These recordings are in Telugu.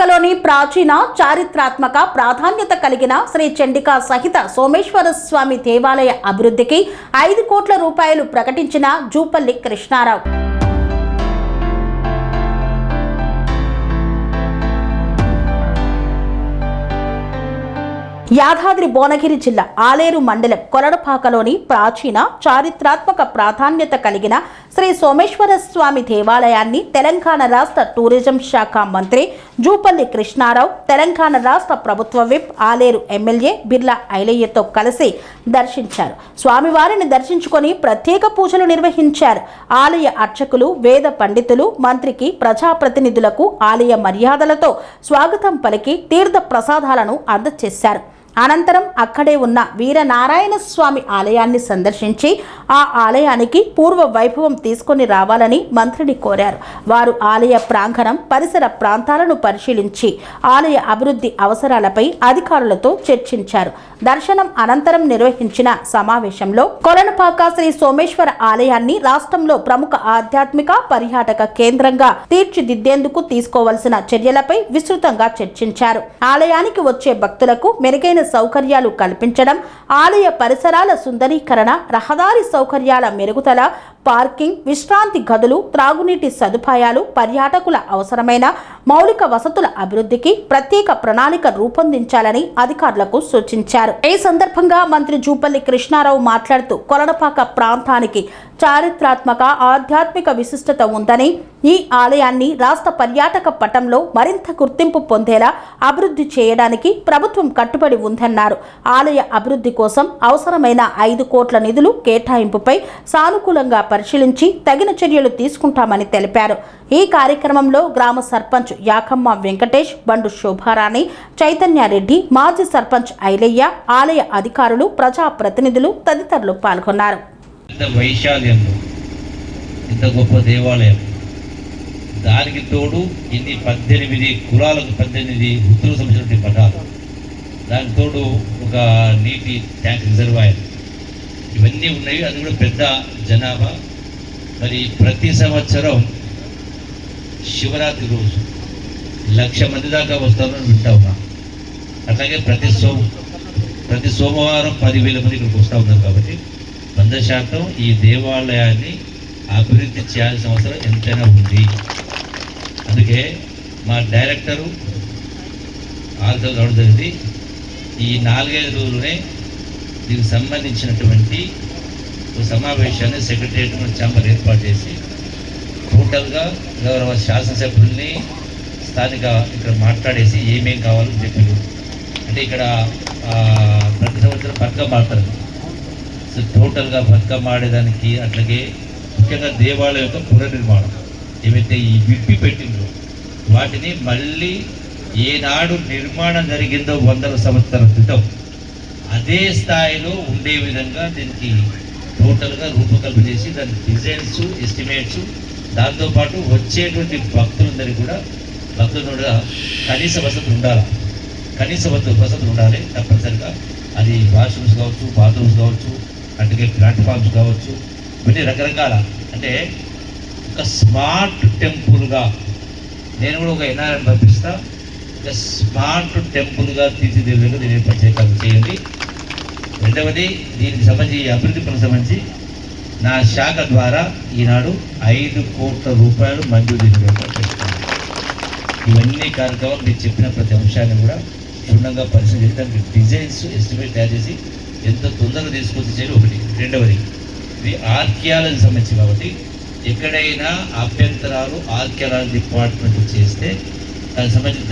కొలనుపాకలోని ప్రాచీన చారిత్రాత్మక ప్రాధాన్యత కలిగిన శ్రీ చండికా సహిత సోమేశ్వర స్వామి దేవాలయ అభివృద్ధికి 5 కోట్ల రూపాయలు ప్రకటించిన జూపల్లి కృష్ణారావు. యాదాద్రి భువనగిరి జిల్లా ఆలేరు మండలం కొలనుపాకలోని ప్రాచీన చారిత్రాత్మక ప్రాధాన్యత కలిగిన శ్రీ సోమేశ్వర స్వామి దేవాలయాన్ని తెలంగాణ రాష్ట్ర టూరిజం శాఖ మంత్రి జూపల్లి కృష్ణారావు, తెలంగాణ రాష్ట్ర ప్రభుత్వ విప్ ఆలేరు ఎమ్మెల్యే బిర్లా ఐలయ్యతో కలిసి దర్శించారు. స్వామివారిని దర్శించుకొని ప్రత్యేక పూజలు నిర్వహించారు. ఆలయ అర్చకులు, వేద పండితులు మంత్రికి, ప్రజాప్రతినిధులకు ఆలయ మర్యాదలతో స్వాగతం పలికి తీర్థ ప్రసాదాలను అందజేశారు. అనంతరం అక్కడే ఉన్న వీరనారాయణ స్వామి ఆలయాన్ని సందర్శించి ఆ ఆలయానికి పూర్వ వైభవం తీసుకొని రావాలని మంత్రిని కోరారు. వారు ఆలయ ప్రాంగణం, పరిసర ప్రాంతాలను పరిశీలించి ఆలయ అభివృద్ధి అవసరాలపై అధికారులతో చర్చించారు. దర్శనం అనంతరం నిర్వహించిన సమావేశంలో కొలనుపాక శ్రీ సోమేశ్వర ఆలయాన్ని రాష్ట్రంలో ప్రముఖ ఆధ్యాత్మిక పర్యాటక కేంద్రంగా తీర్చిదిద్దేందుకు తీసుకోవలసిన చర్యలపై విస్తృతంగా చర్చించారు. ఆలయానికి వచ్చే భక్తులకు మెరుగైన సౌకర్యాలు కల్పించడం, ఆలయ పరిసరాల సుందరీకరణ, రహదారి సౌకర్యాల మెరుగుదల, పార్కింగ్, విశ్రాంతి గదులు, త్రాగునీటి సదుపాయాలు, పర్యాటకుల అవసరమైన మౌలిక వసతుల అభివృద్ధికి ప్రత్యేక ప్రణాళిక రూపొందించాలని అధికారులకు సూచించారు. ఈ సందర్భంగా మంత్రి జూపల్లి కృష్ణారావు మాట్లాడుతూ కొలనుపాక ప్రాంతానికి చారిత్రాత్మక ఆధ్యాత్మిక విశిష్టత ఉందని, ఈ ఆలయాన్ని రాష్ట్ర పర్యాటక పటంలో మరింత గుర్తింపు పొందేలా అభివృద్ధి చేయడానికి ప్రభుత్వం కట్టుబడి ఉందన్నారు. ఆలయ అభివృద్ధి కోసం అవసరమైన 5 కోట్ల నిధులు కేటాయింపుపై సానుకూలంగా పరిశీలించి తగిన చర్యలు తీసుకుంటామని తెలిపారు. ఈ కార్యక్రమంలో గ్రామ సర్పంచ్ యాకమ్మ వెంకటేష్, బండు శోభారాణి, చైతన్యారెడ్డి, మాజీ సర్పంచ్ ఐలయ్య, ఆలయ అధికారులు, ప్రజాప్రతినిధులు తదితరులు పాల్గొన్నారు. వైశాల్యంలో ఇంత గొప్ప దేవాలయం, దానికి తోడు ఇన్ని 18 కులాలకు 18 వృత్తులకు సంబంధించిన పటాలు, దానికి తోడు ఒక నీటి ట్యాంక్ రిజర్వాయర్, ఇవన్నీ ఉన్నాయి. అది కూడా పెద్ద జనాభా. మరి ప్రతి సంవత్సరం శివరాత్రి రోజు 1,00,000 మంది దాకా వస్తారని వింటా ఉన్నా. అట్లాగే ప్రతి సోమవారం 10,000 మంది ఇక్కడికి వస్తూ ఉన్నారు. కాబట్టి 100% ఈ దేవాలయాన్ని అభివృద్ధి చేయాల్సిన అవసరం ఎంతైనా ఉంది. అందుకే మా డైరెక్టరు ఆలోచన రావడం జరిగింది. ఈ 4-5 రోజులనే దీనికి సంబంధించినటువంటి సమావేశాన్ని సెక్రటరియట్ ఛాంబర్ ఏర్పాటు చేసి టోటల్గా గౌరవ శాసనసభ్యుల్ని స్థానిక ఇక్కడ మాట్లాడేసి ఏమేం కావాలని చెప్పారు. అంటే ఇక్కడ ప్రతి సంవత్సరం బతుకమ్మ ఆడతారు. సో టోటల్గా బతుకమ్మ ఆడేదానికి, అట్లాగే ముఖ్యంగా దేవాలయం యొక్క పునర్నిర్మాణం ఏవైతే ఈ విప్పి పెట్టిందో వాటిని మళ్ళీ ఏనాడు నిర్మాణం జరిగిందో 100ల సంవత్సరాల క్రితం అదే స్థాయిలో ఉండే విధంగా దీనికి టోటల్గా రూపకల్పన చేసి దాని డిజైన్స్, ఎస్టిమేట్స్, దాంతోపాటు వచ్చేటువంటి భక్తులందరికీ కూడా కనీస వసతులు ఉండాలి. వసతులు ఉండాలి తప్పనిసరిగా. అది వాష్రూమ్స్ కావచ్చు, బాత్రూమ్స్ కావచ్చు, అట్లాగే ప్లాట్ఫామ్స్ కావచ్చు, ఇవన్నీ రకరకాల. అంటే ఒక స్మార్ట్ టెంపుల్గా నేను కూడా ఒక ఎన్ఆర్ఎం పంపిస్తా. ఒక స్మార్ట్ టెంపుల్గా తీర్చిదిద్దేందుకు దీన్ని ప్రత్యేకంగా చేయండి. రెండవది, దీనికి సంబంధించి అభివృద్ధి పనులకు సంబంధించి నా శాఖ ద్వారా ఈనాడు 5 కోట్ల రూపాయలు మంజూరు చేస్తున్నాను. ఇవన్నీ కార్యక్రమాలు మీరు చెప్పిన ప్రతి అంశాన్ని కూడా క్షుణ్ణంగా పరిశీలించి దానికి డిజైన్స్, ఎస్టిమేట్ తయారు చేసి ఎంత తొందరగా తీసుకొచ్చి చేయాలి. ఒకటి. రెండవది, ఇది ఆర్కియాలజీ సంబంధించి కాబట్టి ఎక్కడైనా అభ్యంతరాలు ఆర్కియాలజీ డిపార్ట్మెంట్ చేస్తే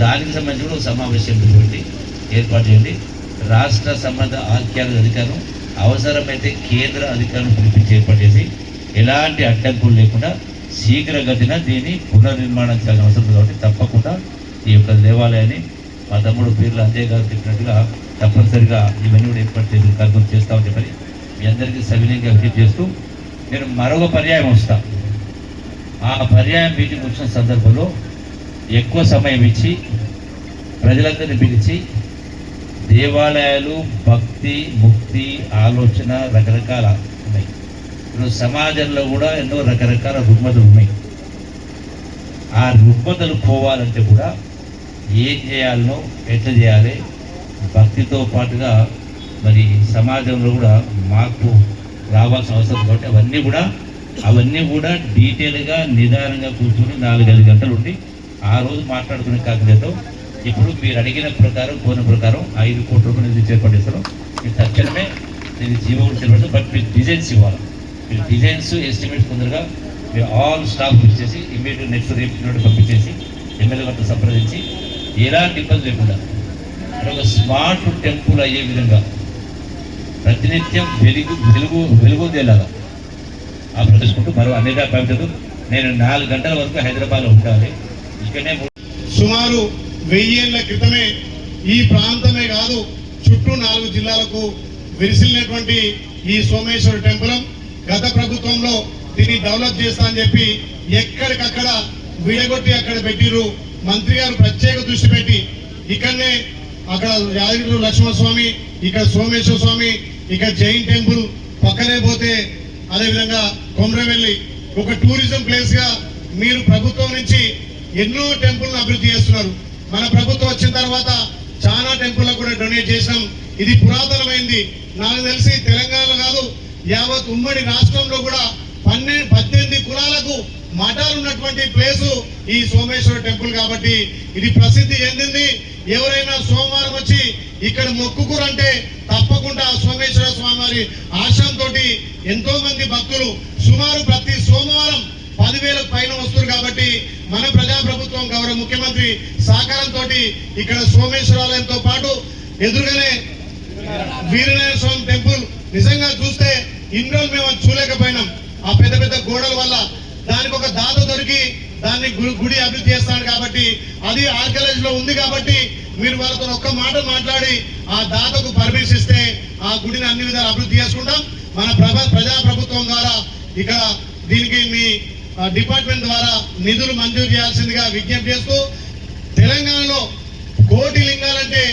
దానికి సంబంధించి కూడా సమావేశం ఏర్పాటు చేయండి. రాష్ట్ర సంబంధ ఆర్కియాలజీ అధికారులు, అవసరమైతే కేంద్ర అధికారులను పిలిపించి ఏర్పాటు చేసి ఎలాంటి అడ్డంకులు లేకుండా శీఘ్రగతిన దీన్ని పునర్నిర్మాణం చేయాల్సిన అవసరం కాబట్టి తప్పకుండా ఈ యొక్క దేవాలయాన్ని మా తమ్ముడు పేర్లు అంజయ్ గారు చెప్పినట్టుగా తప్పనిసరిగా ఇవన్నీ కూడా ఏర్పాటు చేసి కార్యక్రమం చేస్తామని చెప్పి మీ అందరికీ సవినయంగా విజ్ఞప్తి చేస్తూ నేను మరొక పర్యాయం వస్తా. ఆ పర్యాయం మీటింగ్ వచ్చిన సందర్భంలో ఎక్కువ సమయం ఇచ్చి ప్రజలందరినీ పిలిచి దేవాలయాలు, భక్తి, ముక్తి, ఆలోచన రకరకాల ఉన్నాయి. ఇప్పుడు సమాజంలో కూడా ఎన్నో రకరకాల రుగ్మతలు ఉన్నాయి. ఆ రుగ్మతలు పోవాలంటే కూడా ఏం చేయాలనో ఎట్లా చేయాలి, భక్తితో పాటుగా మరి సమాజంలో కూడా మార్పు రావాల్సిన అవసరం కాబట్టి అవన్నీ కూడా డీటెయిల్గా నిదానంగా కూర్చొని 4-5 గంటలు ఉండి ఆ రోజు మాట్లాడుకునే కాకపోతే ఇప్పుడు మీరు అడిగిన ప్రకారం కోరిన ప్రకారం 5 కోట్ల రూపాయలు నిధి చేపట్టిస్తాను. మీరు తక్షణమే నేను జీవో చేపడతాను. బట్ మీరు డిజైన్స్ ఇవ్వాలి. మీరు డిజైన్స్ ఎస్టిమేట్స్ తొందరగా మీరు ఆల్ స్టాఫ్ ఇచ్చేసి ఇమీడియట్ నెక్స్ట్ రేపు పంపించేసి ఎమ్మెల్యే గారితో సంప్రదించి ఎలాంటి ఇబ్బంది లేకుండా ఒక స్మార్ట్ టెంపుల్ అయ్యే విధంగా ప్రతినిత్యం వెలుగుదేలాగా ఆ ప్రదర్శించుకుంటూ మరో అనేక పవిత్రలు నేను 4 గంటల వరకు హైదరాబాద్లో ఉండాలి. ఇక్కడనే సుమారు 1000 ఏళ్ల క్రితమే ఈ ప్రాంతమే కాదు చుట్టూ 4 జిల్లాలకు విరిసిల్లినటువంటి ఈ సోమేశ్వర టెంపుల్ గత ప్రభుత్వంలో దీన్ని డెవలప్ చేస్తా అని చెప్పి ఎక్కడికక్కడ విడగొట్టి అక్కడ పెట్టిరు. మంత్రి గారు ప్రత్యేక దృష్టి పెట్టి ఇక్కడనే అక్కడ యాదగిరి లక్ష్మణస్వామి, ఇక్కడ సోమేశ్వర స్వామి, ఇక్కడ జైన్ టెంపుల్ పక్కనే పోతే అదేవిధంగా కొమరవెల్లి ఒక టూరిజం ప్లేస్ గా మీరు ప్రభుత్వం నుంచి ఎన్నో టెంపుల్ను అభివృద్ధి చేస్తున్నారు. మన ప్రభుత్వం వచ్చిన తర్వాత చాలా టెంపుల్లకు కూడా డొనేట్ చేసినాం. ఇది పురాతనమైంది. నాకు తెలిసి తెలంగాణలో కాదు యావత్ ఉమ్మడి రాష్ట్రంలో కూడా 18 కులాలకు మఠాలు ఉన్నటువంటి ప్లేసు ఈ సోమేశ్వర టెంపుల్ కాబట్టి ఇది ప్రసిద్ధి చెందింది. ఎవరైనా సోమవారం వచ్చి ఇక్కడ మొక్కుకురంటే తప్పకుండా సోమేశ్వర స్వామి వారి ఆశ్రమంతో ఎంతో మంది భక్తులు సుమారు ప్రతి సోమవారం 10,000 పైన వస్తారు. కాబట్టి మన ప్రజాప్రభుత్వం గౌరవ ముఖ్యమంత్రి సహకారంతో ఇక్కడ సోమేశ్వరాలయంతో పాటు ఎదురుగానే వీరనారాయణ స్వామి టెంపుల్ నిజంగా చూస్తే ఇన్ని రోజులు మేము చూడలేకపోయినాం. ఆ పెద్ద పెద్ద గోడల వల్ల దానికి ఒక దాత దొరికి దాన్ని గుడి అభివృద్ధి చేస్తాడు. కాబట్టి అది ఆర్కియాలజీలో ఉంది. కాబట్టి మీరు వాళ్ళతో ఒక్క మాట మాట్లాడి ఆ దాతకు పర్మిషన్ ఇస్తే ఆ గుడిని అన్ని విధాలు అభివృద్ధి చేసుకుంటాం. మన ప్రజాప్రభుత్వం ద్వారా ఇక్కడ దీనికి మీ డిపార్ట్మెంట్ ద్వారా నిధులు మంజూరు చేయాల్సిందిగా విజ్ఞప్తి చేస్తూ, తెలంగాణలో కోటి లింగాలంటే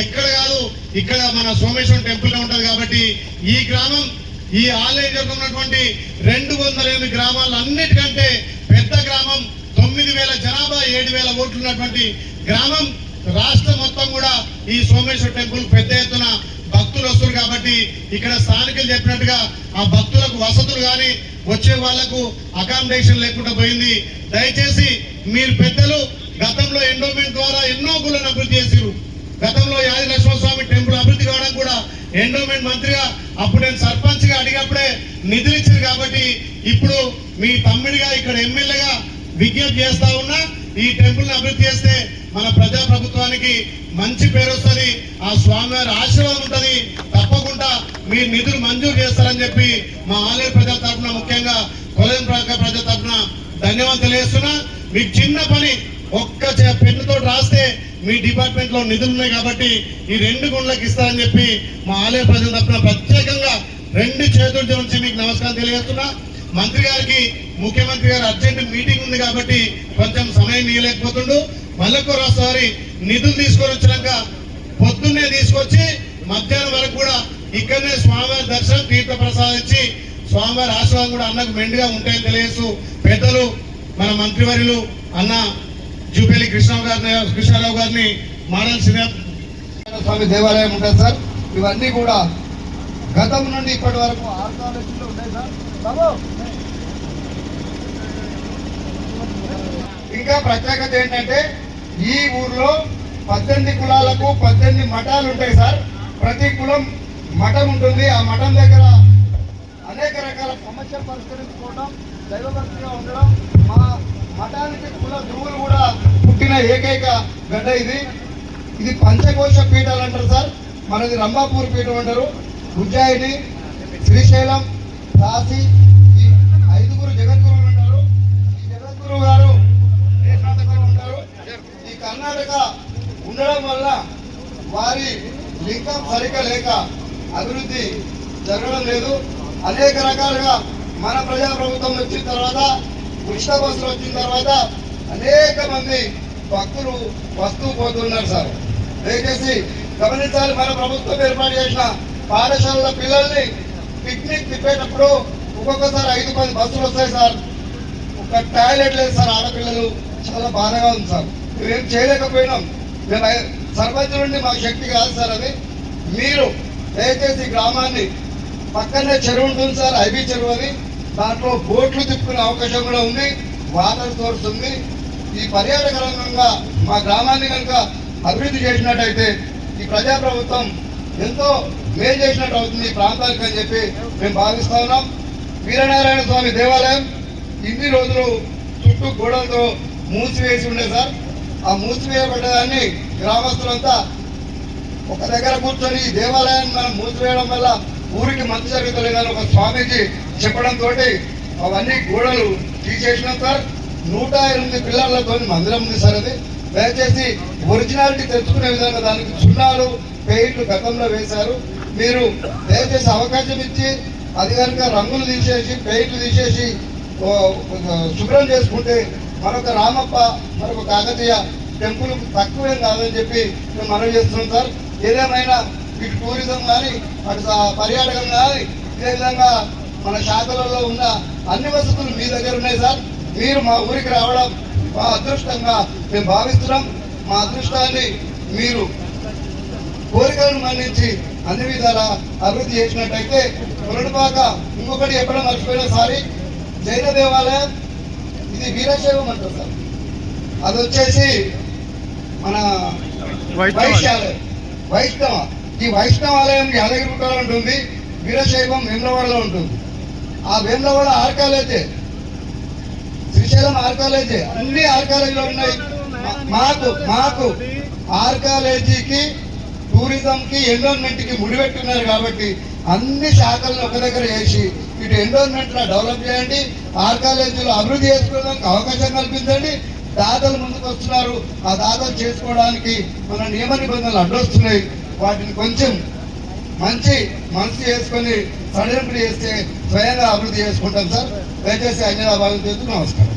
ఎక్కడ కాదు ఇక్కడ మన సోమేశ్వరం టెంపుల్ ఉంటుంది. కాబట్టి ఈ గ్రామం ఈ ఆలయం ఉన్నటువంటి 208 గ్రామాలు అన్నిటికంటే పెద్ద గ్రామం, 9,000 జనాభా, 7,000 ఓట్లు ఉన్నటువంటి గ్రామం. రాష్ట్రం మొత్తం కూడా ఈ సోమేశ్వర టెంపుల్ పెద్ద ఎత్తున భక్తులు వస్తారు. కాబట్టి ఇక్కడ స్థానికులు చెప్పినట్టుగా ఆ భక్తులకు వసతులు కానీ వచ్చే వాళ్లకు అకామిడేషన్ లేకుండా పోయింది. దయచేసి మీరు పెద్దలు గతంలో ఎండోమెంట్ ద్వారా ఎన్నో గుళ్ళను అభివృద్ధి చేశారు. గతంలో యాది లక్ష్మణస్వామి టెంపుల్ అభివృద్ధి కావడం కూడా ఎండోమెంట్ మంత్రిగా అప్పుడు నేను సర్పంచ్ గా అడిగినప్పుడే నిధులు ఇచ్చారు. కాబట్టి ఇప్పుడు మీ తమ్ముడిగా ఇక్కడ ఎమ్మెల్యేగా విజ్ఞప్తి చేస్తా ఉన్నా, ఈ టెంపుల్ అభివృద్ధి చేస్తే మన ప్రజాప్రభుత్వానికి మంచి పేరు వస్తుంది, ఆ స్వామివారి ఆశీర్వాదం ఉంటుంది. తప్పకుండా మీరు నిధులు మంజూరు చేస్తారని చెప్పి మా ఆలయ ప్రజల తరఫున, ముఖ్యంగా కొలం ప్రజల తరఫున ధన్యవాదాలు తెలియజేస్తున్నా. మీకు చిన్న పని ఒక్క పెన్నుతో రాస్తే మీ డిపార్ట్మెంట్ లో నిధులు ఉన్నాయి కాబట్టి ఈ 2 గుండ్లకు ఇస్తారని చెప్పి మా ఆలయ ప్రజల తరఫున ప్రత్యేకంగా 2 చేతుల నుంచి మీకు నమస్కారం తెలియజేస్తున్నా. మంత్రి గారికి ముఖ్యమంత్రి గారు అర్జెంట్ మీటింగ్ ఉంది కాబట్టి కొంచెం సమయం ఇవ్వలేకపోతుండు. మళ్ళొకసారి నిధులు తీసుకొని వచ్చినాక పొద్దున్నే తీసుకొచ్చి మధ్యాహ్నం వరకు కూడా ఇక్కడనే స్వామివారి దర్శనం తీర్థ ప్రసాదం ఇచ్చి స్వామివారి ఆశీర్వాదం కూడా అన్నకు మెండుగా ఉంటాయని తెలియజేస్తూ, పెద్దలు మన మంత్రివర్యులు అన్న జూపల్లి కృష్ణారావు గారిని మోడల్ స్వామి దేవాలయం ఉంటుంది సార్. ఇవన్నీ కూడా గతం నుండి ఇప్పటి వరకు ఆర్కాలజీలో ఉన్నాయి సార్. బాబు ఇంకా ప్రత్యేకత ఏంటంటే ఈ ఊర్లో 18 కులాలకు 18 మఠాలు ఉంటాయి సార్. ప్రతి కులం మఠం ఉంటుంది. ఆ మఠం దగ్గర అనేక రకాల సమస్యలు పరిష్కరించుకోవడం, దైవభక్తిగా ఉండడం, మా మఠానికి కుల గురువులు కూడా పుట్టిన ఏకైక గడ్డ ఇది. ఇది పంచకోశ పీఠాలు అంటారు సార్. మనది రంభాపూర్ పీఠం అంటారు. ఉజ్జయిని, శ్రీశైలం, కాశీ, ఈ 5 జగద్గురువులు ఉంటారు. ఈ జగద్గురువు గారు కర్ణాటకలో ఉంటారు. ఈ కర్ణాటక ఉండడం వల్ల వారి లింగం సరిగ్గా లేక అభివృద్ధి జరగడం లేదు. అనేక రకాలుగా మన ప్రజాప్రభుత్వం వచ్చిన తర్వాత, ఉచిత బస్సులు వచ్చిన తర్వాత అనేక మంది భక్తులు వస్తూ పోతున్నారు సార్. దయచేసి గమనించాలి. మన ప్రభుత్వం ఏర్పాటు చేసిన పాఠశాలల పిల్లల్ని పిక్నిక్ తిప్పేటప్పుడు ఒక్కొక్కసారి 5-10 బస్సులు వస్తాయి సార్. ఒక టాయిలెట్ లేదు సార్. ఆడపిల్లలు చాలా బాధగా ఉంది సార్. మేమేం చేయలేకపోయినాం. మేము సర్పంచ్ నుండి మాకు శక్తి కాదు సార్ అది. మీరు దయచేసి గ్రామాన్ని పక్కనే చెరువు ఉంటుంది సార్, ఐబీ చెరువు అని, దాంట్లో బోట్లు తిప్పుకునే అవకాశం కూడా ఉంది, వాటర్ సోర్స్ ఉంది. ఈ పర్యాటక రంగంగా మా గ్రామాన్ని కనుక అభివృద్ధి చేసినట్టయితే ఈ ప్రజాప్రభుత్వం ఎంతో మేలు చేసినట్టు అవుతుంది ఈ ప్రాంతానికి అని చెప్పి మేము భావిస్తా ఉన్నాం. వీరనారాయణ స్వామి దేవాలయం ఇన్ని రోజులు చుట్టూ గోడలతో మూసివేసి ఉండే సార్. ఆ మూసివేయబడ్డదాన్ని గ్రామస్తులంతా ఒక దగ్గర కూర్చొని ఈ దేవాలయాన్ని మనం మూసివేయడం వల్ల ఊరికి మంచి జరుగుతలేదని ఒక స్వామీజీ చెప్పడంతో అవన్నీ గోడలు తీసేసినాం సార్. 108 పిల్లర్లతో మందిరం ఉంది సార్. అది దయచేసి ఒరిజినాలిటీ తెచ్చుకునే విధంగా దానికి సున్నాలు పెయింట్లు గతంలో వేశారు. మీరు దయచేసి అవకాశం ఇచ్చి అది కనుక రంగులు తీసేసి పెయింట్లు తీసేసి శుభ్రం చేసుకుంటే మరొక రామప్ప మరొక కాకతీయ టెంపుల్ తక్కువేం కాదని చెప్పి మేము మనవి చేస్తున్నాం సార్. ఏదేమైనా ఇటు టూరిజం కానీ అటు పర్యాటకం కానీ ఇదే విధంగా మన శాఖలలో ఉన్న అన్ని వసతులు మీ దగ్గర ఉన్నాయి సార్. మీరు మా ఊరికి రావడం మా అదృష్టంగా మేము భావిస్తున్నాం. మా అదృష్టాన్ని మీరు కోరికలను మన్నించి అన్ని విధాల అభివృద్ధి చేసినట్టయితే కొరడుపాక ఇంకొకటి ఎప్పుడో మర్చిపోయినా సారి జైన దేవాలయం ఇది వీరశైవం అంటారు సార్. అది వచ్చేసి మన వైశ్యాలయం వైష్ణవ. ఈ వైష్ణవాలయం యాదగిరిగుట్టలో ఉంటుంది, వీరశైవం వేములవాడలో ఉంటుంది. ఆ వేములవాడ ఆర్ కాలేజే, శ్రీశైలం ఆర్ కాలేజే, అన్ని ఆర్ కాలేజీలో ఉన్నాయి. మాకు ఆర్ కాలేజీకి టూరిజంకి ఎండోన్మెంట్కి ముడిపెట్టున్నారు కాబట్టి అన్ని శాఖలను ఒక దగ్గర చేసి ఇటు ఎండోన్మెంట్లో డెవలప్ చేయండి, ఆర్ కాలేజీలో అభివృద్ధి చేసుకోవడానికి అవకాశం కల్పించండి. దాతలు ముందుకు వస్తున్నారు, ఆ దాతలు చేసుకోవడానికి మన నియమ నిబంధనలు అడ్డొస్తున్నాయి. వాటిని కొంచెం మంచి మనసు చేసుకొని సడలింపులు చేస్తే స్వయంగా అభివృద్ధి చేసుకుంటాం సార్. దయచేసి అన్యదా భాగం చేస్తూ నమస్కారం.